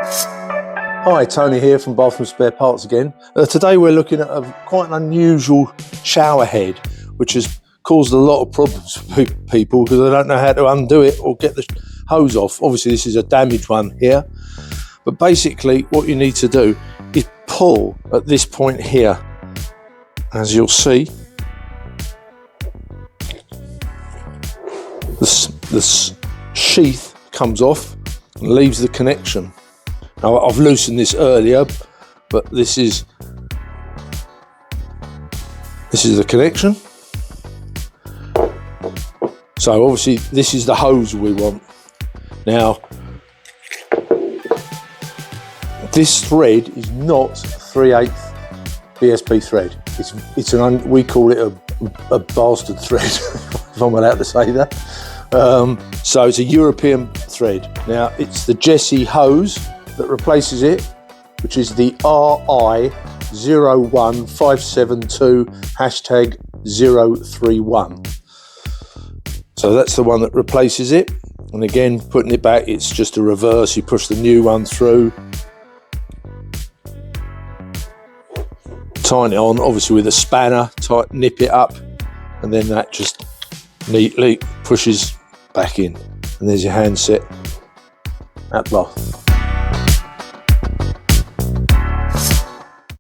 Hi, Tony here from Bathroom Spare Parts again. Today we're looking at quite an unusual shower head, which has caused a lot of problems for people because they don't know how to undo it or get the hose off. Obviously this is a damaged one here, but basically what you need to do is pull at this point here. As you'll see, the sheath comes off and leaves the connection. Now, I've loosened this earlier, but this is the connection. So obviously this is the hose we want. Now, this thread is not 3/8 BSP thread. We call it a bastard thread, if I'm allowed to say that. So it's a European thread. Now it's the Jessie hose that replaces it, which is the RI01572 #031. So that's the one that replaces it. And again, putting it back, it's just a reverse. You push the new one through, tighten it on, obviously with a spanner, nip it up, and then that just neatly pushes back in. And there's your handset at last.